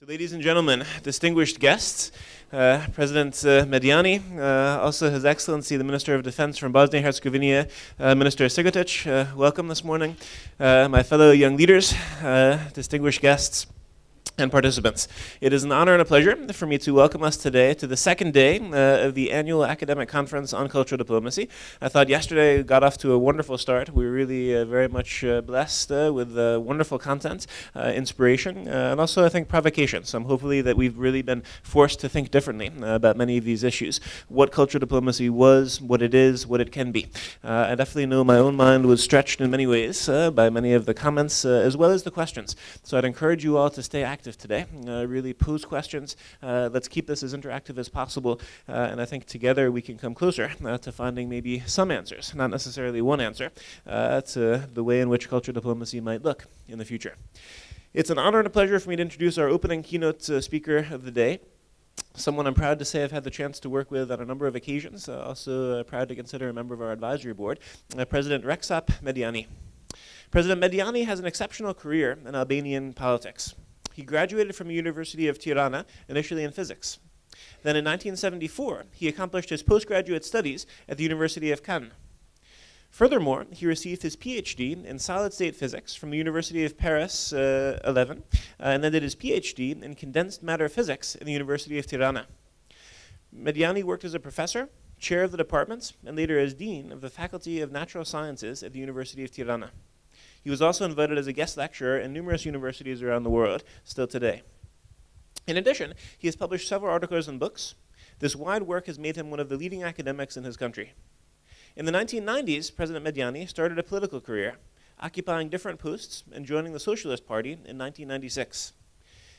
So, ladies and gentlemen, distinguished guests, President Meidani, also His Excellency the Minister of Defense from Bosnia-Herzegovina, Minister Sigotic, welcome this morning. My fellow young leaders, distinguished guests, and participants. It is an honor and a pleasure for me to welcome us today to the second day of the annual academic conference on cultural diplomacy. I thought yesterday got off to a wonderful start. We were really very much blessed with wonderful content, inspiration, and also I think provocation. So I'm hopefully that we've really been forced to think differently about many of these issues. What cultural diplomacy was, what it is, what it can be. I definitely know my own mind was stretched in many ways by many of the comments as well as the questions. So I'd encourage you all to stay active today, really pose questions. Let's keep this as interactive as possible, and I think together we can come closer to finding maybe some answers, not necessarily one answer, to the way in which cultural diplomacy might look in the future. It's an honor and a pleasure for me to introduce our opening keynote speaker of the day, someone I'm proud to say I've had the chance to work with on a number of occasions, also proud to consider a member of our advisory board, President Rexhep Meidani. President Meidani has an exceptional career in Albanian politics. He graduated from the University of Tirana, initially in physics. Then in 1974, he accomplished his postgraduate studies at the University of Cannes. Furthermore, he received his PhD in solid-state physics from the University of Paris 11, and then did his PhD in condensed matter physics in the University of Tirana. Meidani worked as a professor, chair of the departments, and later as dean of the Faculty of Natural Sciences at the University of Tirana. He was also invited as a guest lecturer in numerous universities around the world, still today. In addition, he has published several articles and books. This wide work has made him one of the leading academics in his country. In the 1990s, President Meidani started a political career, occupying different posts and joining the Socialist Party in 1996.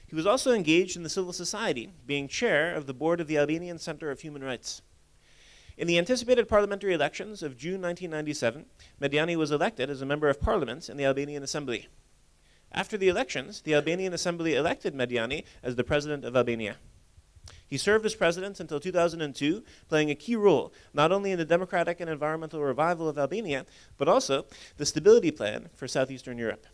He was also engaged in the civil society, being chair of the board of the Albanian Center of Human Rights. In the anticipated parliamentary elections of June 1997, Meidani was elected as a member of parliament in the Albanian Assembly. After the elections, the Albanian Assembly elected Meidani as the president of Albania. He served as president until 2002, playing a key role not only in the democratic and environmental revival of Albania, but also the stability plan for Southeastern Europe.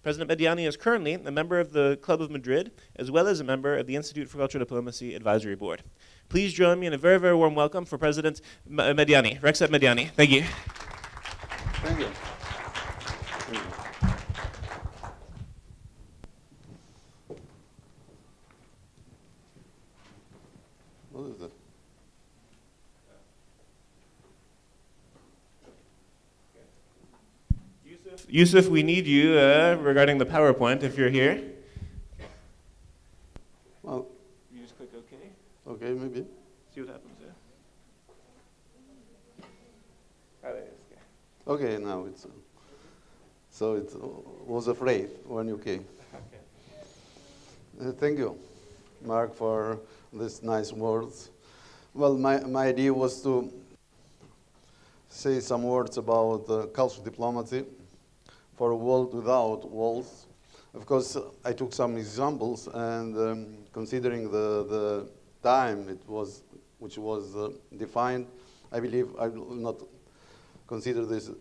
President Meidani is currently a member of the Club of Madrid, as well as a member of the Institute for Cultural Diplomacy Advisory Board. Please join me in a very, very warm welcome for President Meidani, Rexhep Meidani. Thank you. Thank you. Thank you. What is that? Yusuf, we need you regarding the PowerPoint if you're here. Well, You just click OK. okay, maybe. See what happens there. Okay, now it's. So it was afraid when you came. Thank you, Mark, for these nice words. Well, my idea was to say some words about cultural diplomacy for a world without walls. Of course, I took some examples, and considering the time which was defined, I believe I will not consider these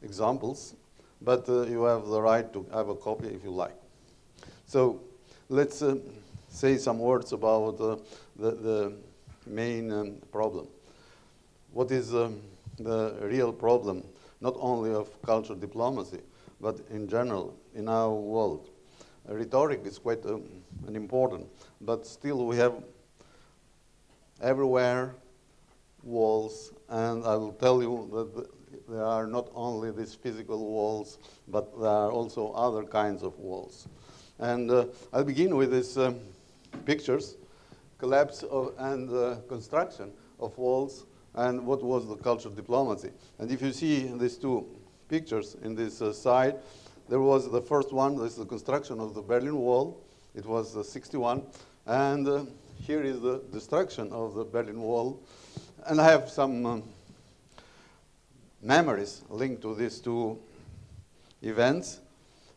examples, but you have the right to have a copy if you like. So let's say some words about the main problem. What is the real problem, not only of cultural diplomacy, but in general in our world? Rhetoric is quite an important, but still we have everywhere walls, and I will tell you that there are not only these physical walls, but there are also other kinds of walls. And I'll begin with these pictures, collapse and construction of walls, and what was the cultural diplomacy. And if you see these two pictures in this side, there was the first one, this is the construction of the Berlin Wall. It was 61, and here is the destruction of the Berlin Wall. And I have some memories linked to these two events.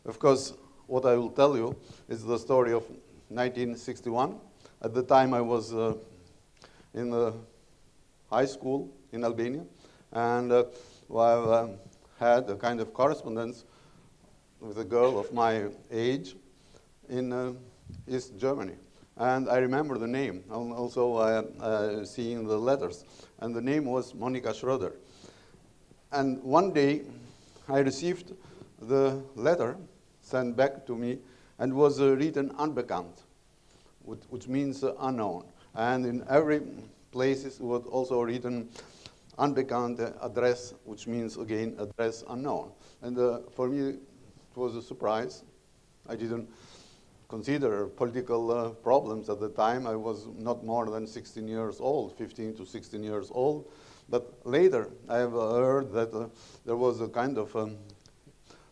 Of course, what I will tell you is the story of 1961. At the time I was in high school in Albania, and I had a kind of correspondence with a girl of my age in East Germany. And I remember the name. Also, seeing the letters. And the name was Monika Schroeder. And one day, I received the letter sent back to me, and was written unbekannt, which means unknown. And in every place it was also written unbekannt address, which means, again, address unknown. And for me, it was a surprise. I didn't consider political problems at the time. I was not more than 16 years old, 15 to 16 years old. But later, I have heard that there was a kind of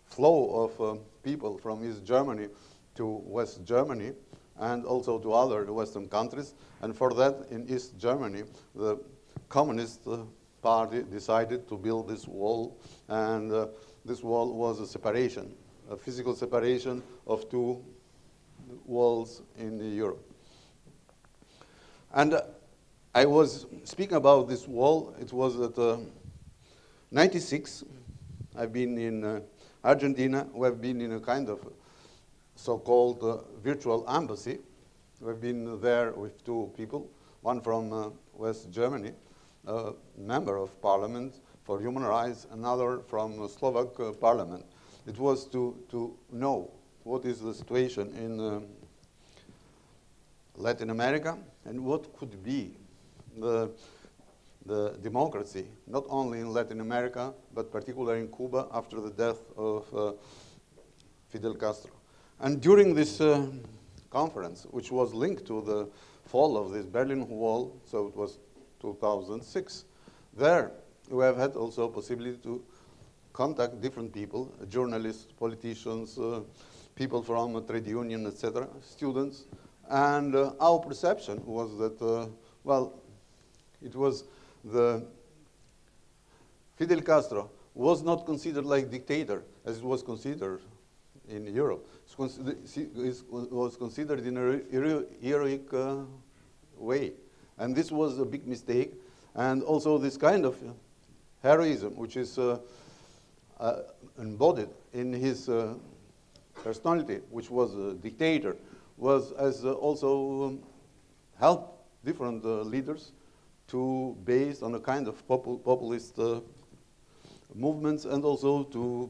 flow of people from East Germany to West Germany, and also to other Western countries. And for that, in East Germany, the Communist Party decided to build this wall, and this wall was a separation, a physical separation of two walls in Europe. And I was speaking about this wall. It was at 96. I've been in Argentina. We have been in a kind of so-called virtual embassy. We've been there with two people, one from West Germany, a member of parliament for human rights, another from the Slovak parliament. It was to know what is the situation in Latin America and what could be the democracy, not only in Latin America, but particularly in Cuba after the death of Fidel Castro. And during this conference, which was linked to the fall of this Berlin Wall, so it was 2006, there we have had also a possibility to contact different people, journalists, politicians, people from a trade union, etc., students. And our perception was that, well, it was Fidel Castro was not considered like dictator as it was considered in Europe. It was considered in a heroic way. And this was a big mistake. And also this kind of heroism, which is embodied in his personality, which was a dictator, has also helped different leaders to base on a kind of populist movements, and also to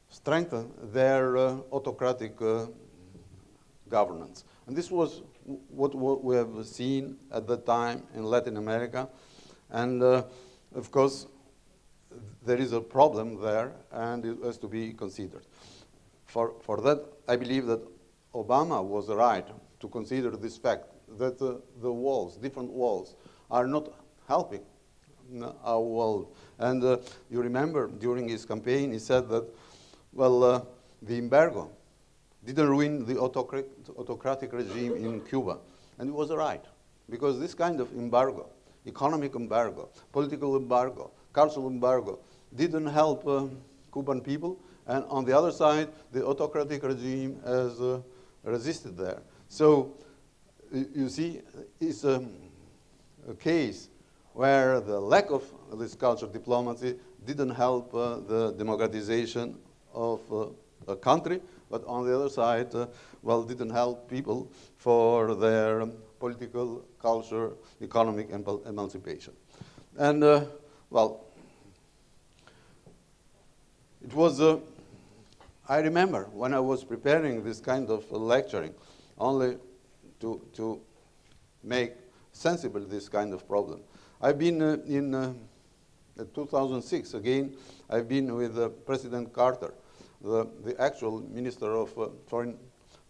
strengthen their autocratic governance. And this was what we have seen at the time in Latin America. And of course, there is a problem there, and it has to be considered. For that, I believe that Obama was right to consider this fact, that the walls, different walls, are not helping our world. And you remember during his campaign, he said that, well, the embargo didn't ruin the autocratic regime in Cuba. And he was right, because this kind of embargo, economic embargo, political embargo, cultural embargo, didn't help Cuban people. And on the other side, the autocratic regime has resisted there. So you see, it's a case where the lack of this cultural diplomacy didn't help the democratization of a country, but on the other side, well, didn't help people for their political, culture, economic emancipation. And, well, it was, I remember when I was preparing this kind of lecturing, only to make sensible this kind of problem. I've been in 2006, again, I've been with President Carter, the actual minister of, foreign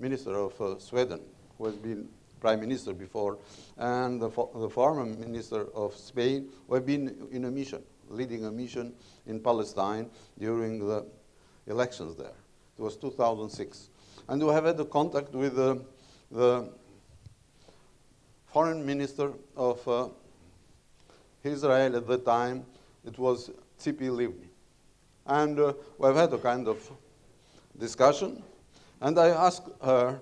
minister of Sweden, who has been prime minister before, and the former minister of Spain, who have been in a mission, leading a mission in Palestine during the elections there. It was 2006. And we have had a contact with the foreign minister of Israel at the time. It was Tzipi Livni. And we've had a kind of discussion. And I asked her,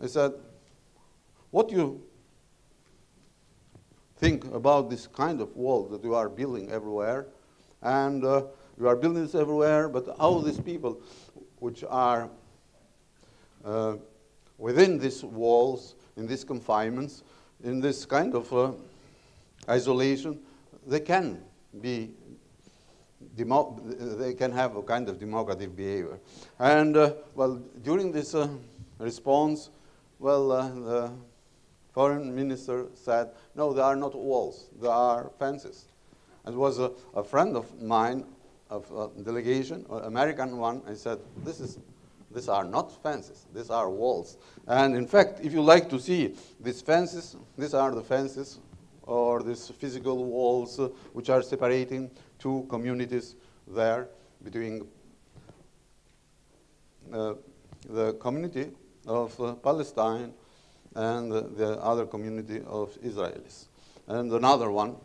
I said, what do you think about this kind of wall that you are building everywhere? And you are building this everywhere, but how these people, which are within these walls, in these confinements, in this kind of isolation, they can be they can have a kind of democratic behavior. And well, during this response, well, the foreign minister said, no, there are not walls, there are fences. And it was a friend of mine, of a delegation, an American one, I said, these are not fences, these are walls. And in fact, if you like to see these fences, these are the fences, or these physical walls which are separating two communities there between the community of Palestine and the other community of Israelis. And another one,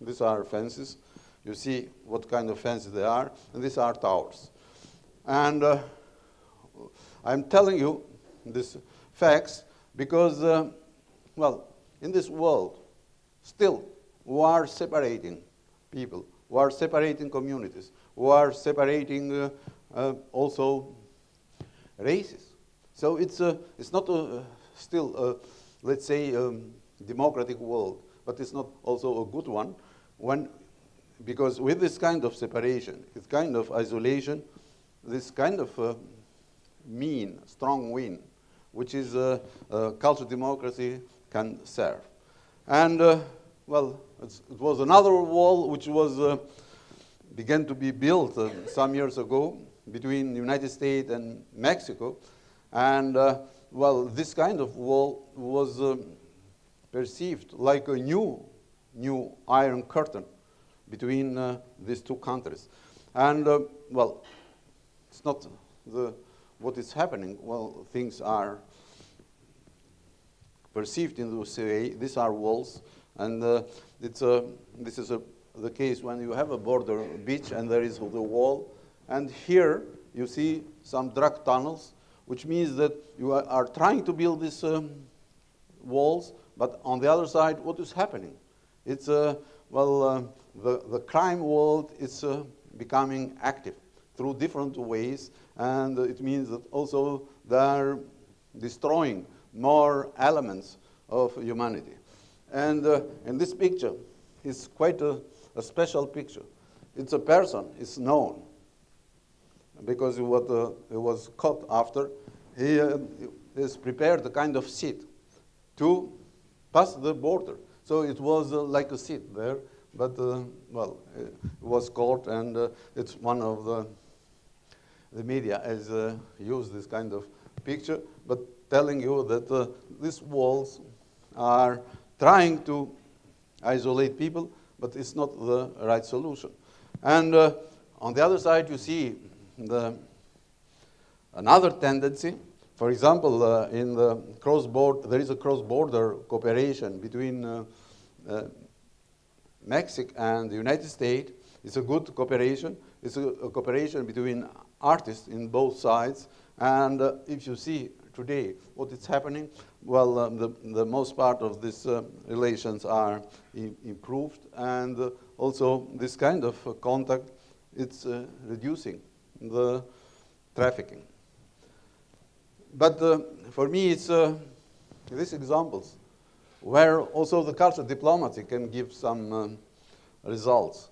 these are fences. You see what kind of fences they are, and these are towers. And I'm telling you these facts because, well, in this world, still, we are separating people, we are separating communities, we are separating also races. So it's not still, let's say, democratic world, but it's not also a good one, because with this kind of separation, this kind of isolation, this kind of strong wind, which is cultural democracy can serve. And, well, it was another wall which was began to be built some years ago between the United States and Mexico. And, well, this kind of wall was perceived like a new iron curtain between these two countries. And, well, it's not what is happening. Well, things are perceived in this way. These are walls, and this is the case when you have a border beach and there is the wall. And here you see some drug tunnels, which means that you are trying to build these walls, but on the other side, what is happening? It's, well, the crime world is becoming active through different ways, and it means that also they are destroying more elements of humanity. And this picture is quite a special picture. It's a person, it's known, because what he was caught after, he has prepared a kind of seat to pass the border. So it was like a seat there, but, well, it was caught, and it's one of the media has used this kind of picture, but telling you that these walls are trying to isolate people, but it's not the right solution. And on the other side, you see another tendency. For example, in the cross-border, there is a cross-border cooperation between Mexico and the United States. It's a good cooperation. It's a cooperation between artists in both sides. And if you see today what is happening, well, the most part of these relations are improved, and also this kind of contact, it's reducing the trafficking. But for me, it's these examples where also the cultural diplomacy can give some results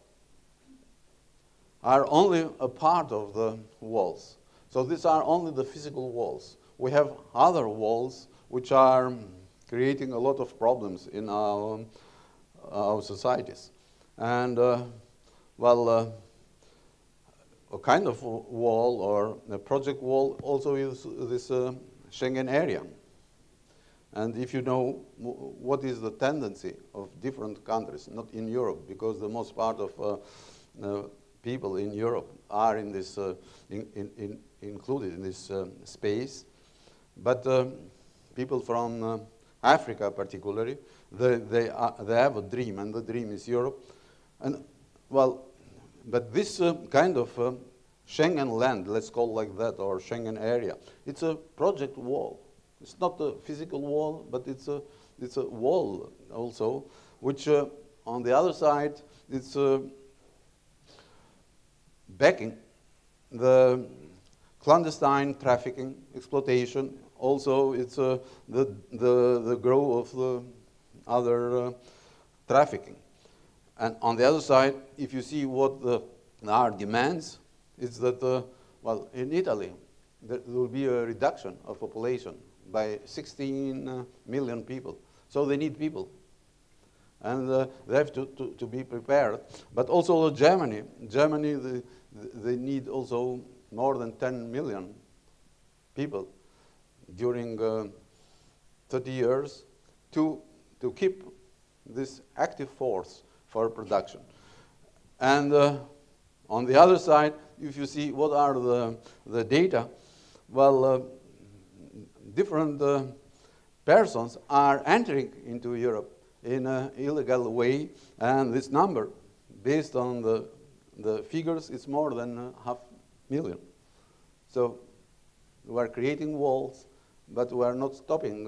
are only a part of the walls. So these are only the physical walls. We have other walls which are creating a lot of problems in our societies. And, well, a kind of wall or a project wall also is this Schengen area. And if you know what is the tendency of different countries, not in Europe, because the most part of people in Europe are in this, included in this space, but people from Africa particularly, they have a dream, and the dream is Europe. And, well, but this kind of Schengen land, let's call it like that, or Schengen area, it's a project wall. It's not a physical wall, but it's a wall also, which on the other side, it's backing the clandestine trafficking, exploitation. Also, it's the growth of the other trafficking. And on the other side, if you see what our demands, it's that, well, in Italy, there will be a reduction of population by 16 million people. So they need people. And they have to be prepared. But also Germany, they need also more than 10 million people during 30 years to keep this active force for production. And on the other side, if you see what are the data, well, different persons are entering into Europe in an illegal way, and this number, based on the figures, is more than 500,000. So we are creating walls, but we are not stopping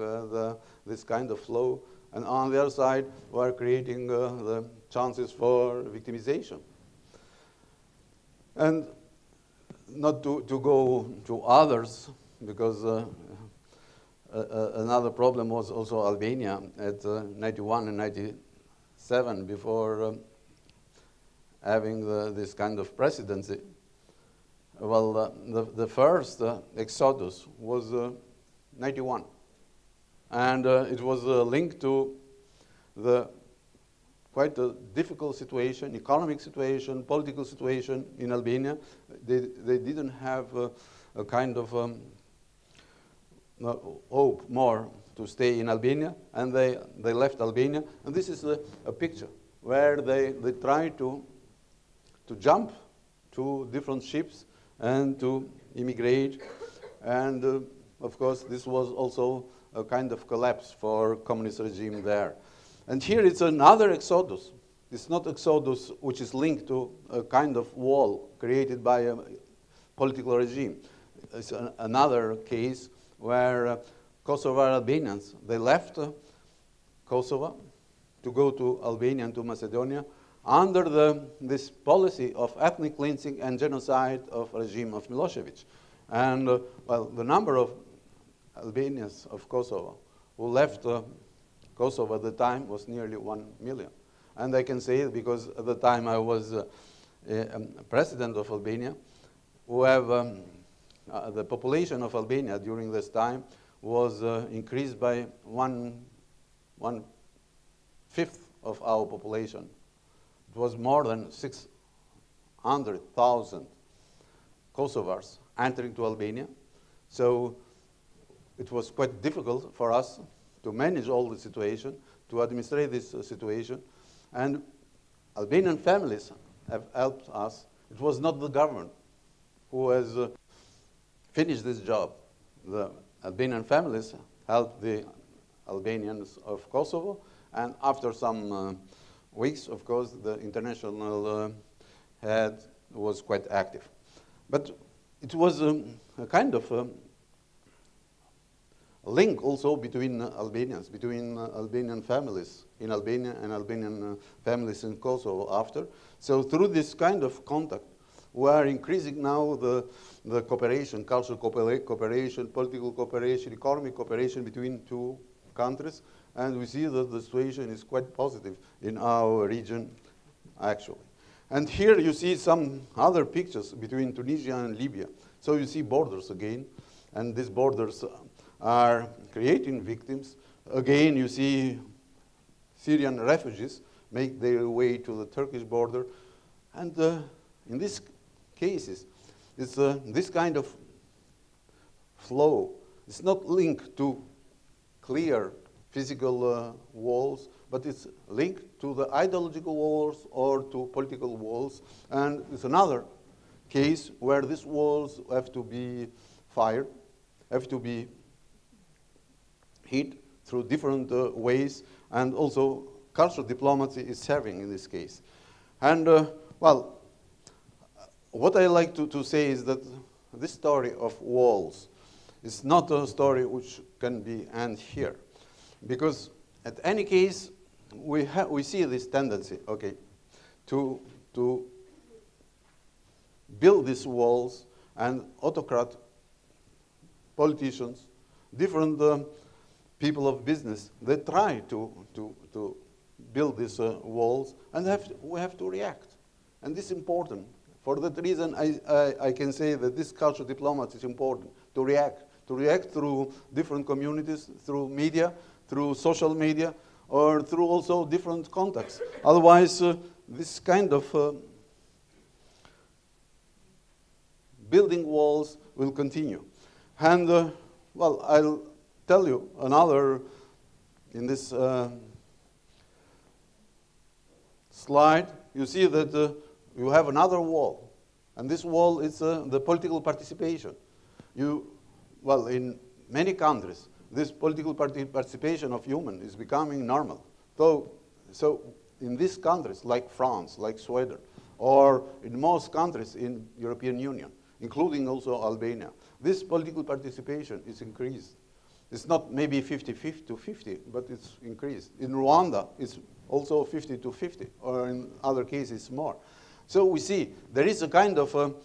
this kind of flow. And on the other side, we are creating the chances for victimization. And not to go to others, because another problem was also Albania at 91 and 97, before having this kind of presidency. Well, the first exodus was 91. And it was linked to the quite a difficult situation, economic situation, political situation in Albania. They didn't have a kind of hope more to stay in Albania, and they left Albania. And this is a picture where they try to jump to different ships and to immigrate. And of course, this was also a kind of collapse for communist regime there. And here it's another exodus. It's not exodus which is linked to a kind of wall created by a political regime. It's another case where Kosovar Albanians, they left Kosovo to go to Albania and to Macedonia under this policy of ethnic cleansing and genocide of regime of Milosevic. And well, the number of Albanians of Kosovo who left Kosovo at the time was nearly 1 million. And I can say it because at the time I was president of Albania, who have the population of Albania during this time was increased by 1/5 of our population. It was more than 600,000 Kosovars entering to Albania. So it was quite difficult for us to manage all the situation, to administrate this situation. And Albanian families have helped us. It was not the government who has finished this job. The Albanian families helped the Albanians of Kosovo, and after some weeks, of course, the international head was quite active. But it was a kind of link also between Albanians, between Albanian families in Albania and Albanian families in Kosovo after. So through this kind of contact, we are increasing now the cooperation, cultural cooperation, political cooperation, economic cooperation between two countries, and we see that the situation is quite positive in our region, actually. And here you see some other pictures between Tunisia and Libya. So you see borders again, and these borders are creating victims. Again, you see Syrian refugees make their way to the Turkish border. And in these cases, it's this kind of flow. It's not linked to clear physical walls, but it's linked to the ideological walls or to political walls. And it's another case where these walls have to be fired, have to be hit through different ways, and also cultural diplomacy is serving in this case. And well, what I like to say is that this story of walls is not a story which can be end here, because at any case we see this tendency, okay, to build these walls, and autocrat politicians, different people of business, they try to build these walls, and we have to react. And this is important. For that reason, I can say that this cultural diplomacy is important, to react through different communities, through media, through social media, or through also different contacts. Otherwise, this kind of building walls will continue. And, well, I'll tell you another, in this slide, you see that you have another wall. And this wall is the political participation. Well, in many countries, this political participation of human is becoming normal. So in these countries, like France, like Sweden, or in most countries in European Union, including also Albania, this political participation is increased. It's not maybe 50-50 to 50, but it's increased. In Rwanda, it's also 50 to 50, or in other cases more. So we see there is a kind of,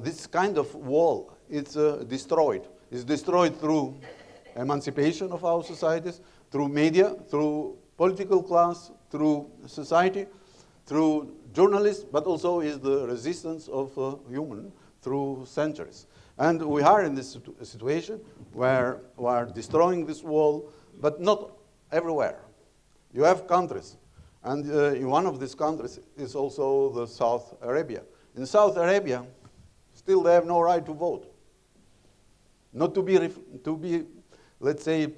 this kind of wall, it's destroyed. It's destroyed through emancipation of our societies, through media, through political class, through society, through journalists, but also is the resistance of human through centuries. And we are in this situation where we are destroying this wall, but not everywhere. You have countries, and in one of these countries is also the South Arabia. In South Arabia, still they have no right to vote. Not to be, let's say,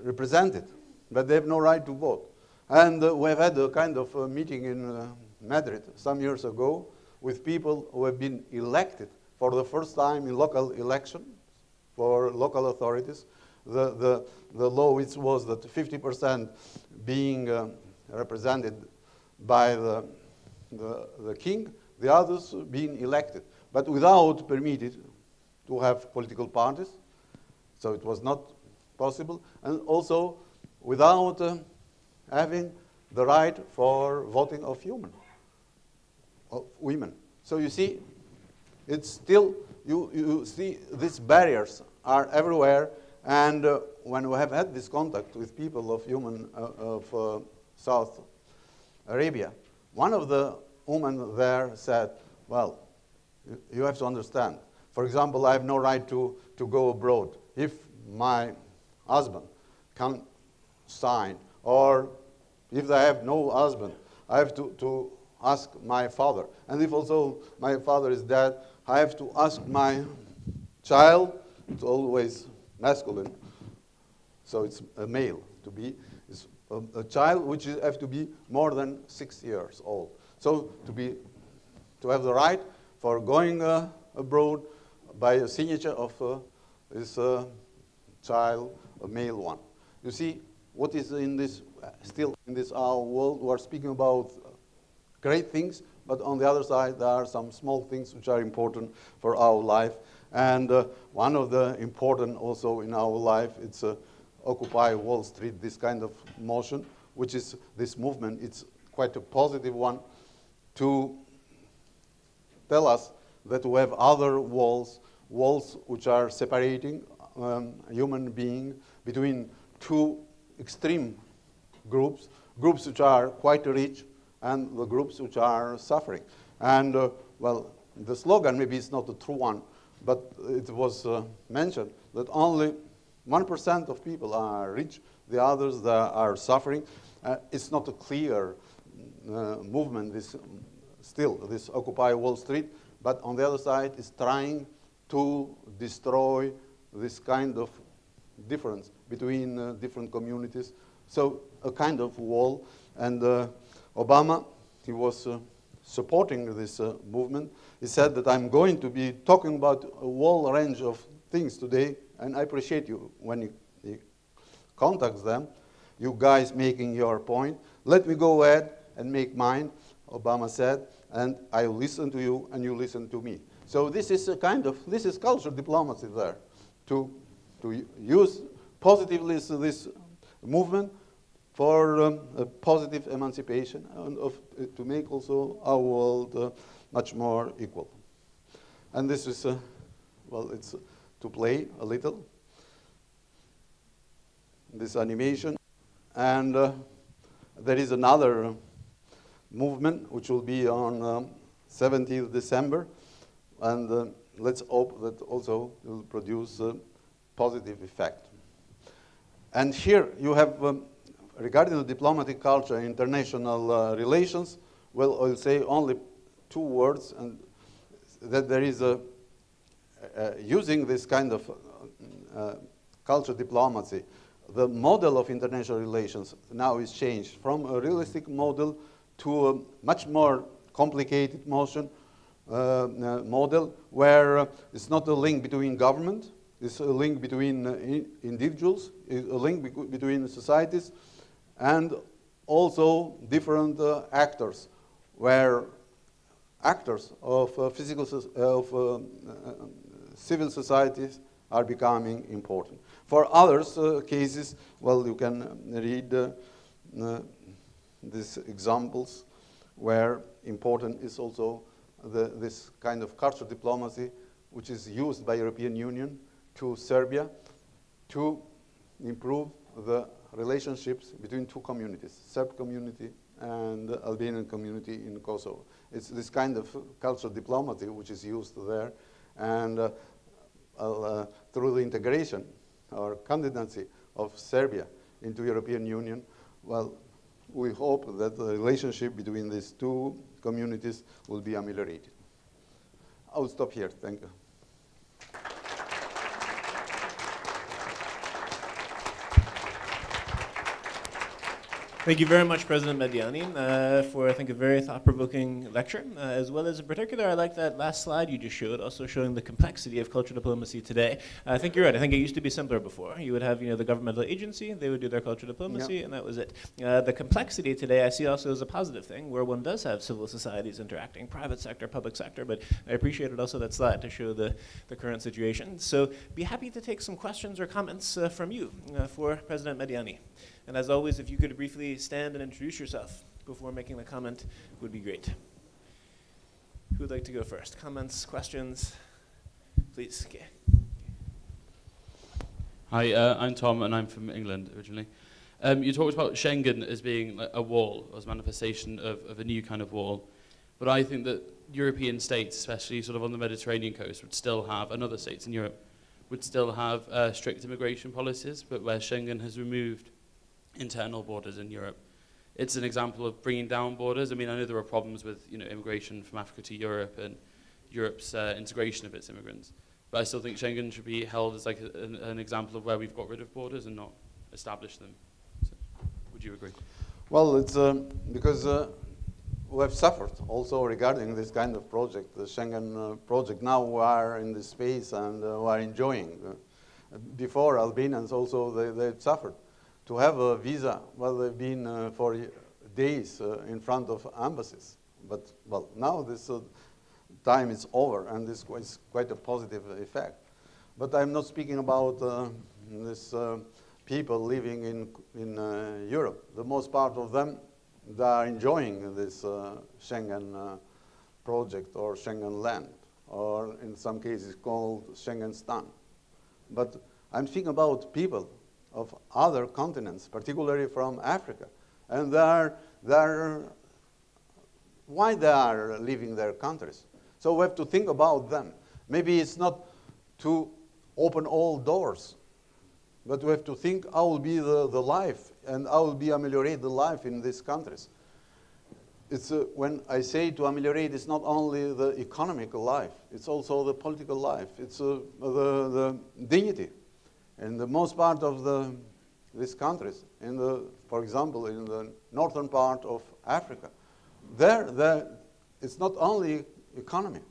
represented, but they have no right to vote. And we've had a kind of a meeting in Madrid some years ago with people who have been elected for the first time in local elections for local authorities. The law which was that 50% being represented by the king, the others being elected, but without permitted to have political parties, so it was not possible, and also without having the right for voting of women. So you see, it's still, you see these barriers are everywhere, and when we have had this contact with people of South Arabia, one of the women there said, well, you have to understand, for example, I have no right to go abroad. If my husband can sign, or if I have no husband, I have to ask my father. And if also my father is dead, I have to ask my child. It's always masculine, so it's a male to be. It's a child which have to be more than 6 years old. So to have the right for going abroad by a signature of this child, a male one. You see, what is in this, still in this our world, we are speaking about great things, but on the other side, there are some small things which are important for our life. And one of the important also in our life, it's Occupy Wall Street, this kind of motion, which is this movement. It's quite a positive one to tell us that we have other walls which are separating human being between two extreme groups which are quite rich and the groups which are suffering. And well, the slogan maybe it's not a true one, but it was mentioned that only 1% of people are rich, the others are suffering. It's not a clear movement, this Occupy Wall Street, but on the other side is trying to destroy this kind of difference between different communities. So a kind of wall. And Obama, he was supporting this movement. He said that I'm going to be talking about a whole range of things today, and I appreciate you when he contacts them, you guys making your point. Let me go ahead and make mine, Obama said, and I will listen to you and you listen to me. So this is a kind of, this is cultural diplomacy there, to use positively this movement for a positive emancipation and to make also our world much more equal. And this is, well, it's to play a little this animation. And there is another movement which will be on 17th December, and let's hope that also will produce a positive effect. And here you have, regarding the diplomatic culture and international relations, well, I'll say only 2 words, and that there is using this kind of culture diplomacy, the model of international relations now is changed from a realistic model to a much more complicated model where it's not a link between government, it's a link between individuals, it's a link between societies, and also different actors, where actors of civil societies are becoming important. For others cases, well, you can read these examples where important is also this kind of cultural diplomacy which is used by European Union to Serbia to improve the relationships between 2 communities, Serb community and Albanian community in Kosovo. It's this kind of cultural diplomacy which is used there, and through the integration or candidacy of Serbia into European Union, well, we hope that the relationship between these 2 communities will be ameliorated. I will stop here. Thank you. Thank you very much, President Meidani, for, I think, a very thought-provoking lecture. As well as, in particular, I like that last slide you just showed, also showing the complexity of cultural diplomacy today. I think you're right. I think it used to be simpler before. You would have, the governmental agency, they would do their cultural diplomacy, Yep. and that was it. The complexity today I see also as a positive thing, where one does have civil societies interacting, private sector, public sector, but I appreciated also that slide to show the current situation. So be happy to take some questions or comments from you for President Meidani. And as always, if you could briefly stand and introduce yourself before making the comment, would be great. Who would like to go first? Comments, questions? Please. Okay. Hi, I'm Tom, and I'm from England originally. You talked about Schengen as being like a wall, as a manifestation of a new kind of wall. But I think that European states, especially sort of on the Mediterranean coast, would still have, and other states in Europe, would still have strict immigration policies, but where Schengen has removed internal borders in Europe. It's an example of bringing down borders. I mean, I know there are problems with immigration from Africa to Europe and Europe's integration of its immigrants, but I still think Schengen should be held as like an example of where we've got rid of borders and not established them. So, would you agree? Well, it's because we have suffered also regarding this kind of project, the Schengen project. Now we are in this space and we are enjoying. Before, Albanians also, they've suffered. To have a visa, well, they've been for days in front of embassies. But, well, now this time is over, and this is quite a positive effect. But I'm not speaking about this people living in Europe. The most part of them, they are enjoying this Schengen project or Schengen land, or in some cases called Schengenstan. But I'm speaking about people of other continents, particularly from Africa. And why they are leaving their countries. So we have to think about them. Maybe it's not to open all doors, but we have to think how will be the life and how will be ameliorate the life in these countries. It's when I say to ameliorate, it's not only the economic life, it's also the political life. It's the dignity. And the most part of these countries, for example, in the northern part of Africa, it's not only economy,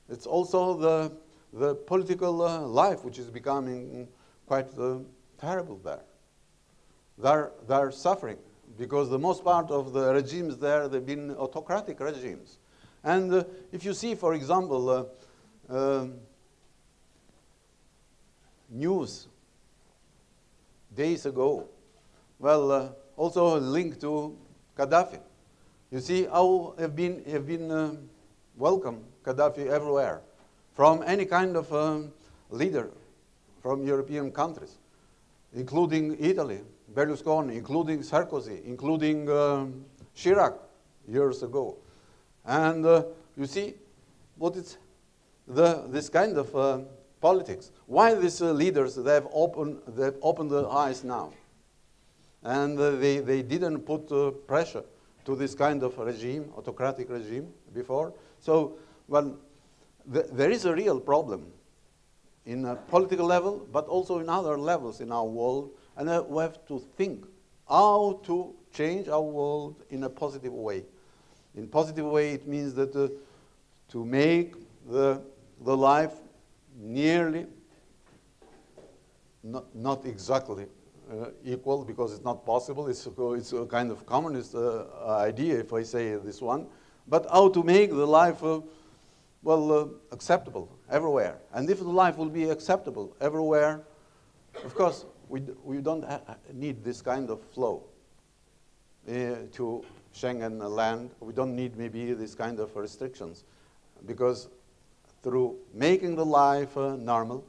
it's also the political life, which is becoming quite terrible there. They're suffering because the most part of the regimes there, they've been autocratic regimes. And if you see, for example, news days ago, well, also linked to Gaddafi. You see how have been welcome Gaddafi everywhere, from any kind of leader from European countries, including Italy, Berlusconi, including Sarkozy, including Chirac years ago. And you see what is this kind of politics. Why these leaders, they've opened their eyes now. And they didn't put pressure to this kind of regime, autocratic regime, before. So, well, there is a real problem in a political level, but also in other levels in our world. And we have to think how to change our world in a positive way. In positive way, it means that to make the life nearly, not exactly equal, because it's not possible. It's a kind of communist idea, if I say this one. But how to make the life, acceptable everywhere. And if the life will be acceptable everywhere, of course, we don't need this kind of flow to Schengen land. We don't need maybe this kind of restrictions, because through making the life normal,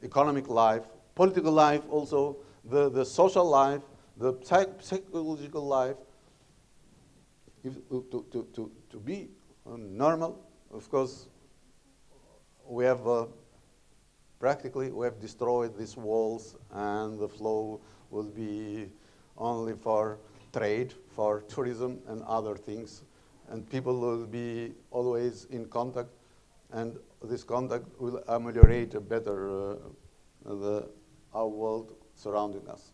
economic life, political life, also the social life, the psychological life, to be normal, of course, we have practically we have destroyed these walls, and the flow will be only for trade, for tourism and other things, and people will be always in contact, and this contact will ameliorate better our world surrounding us.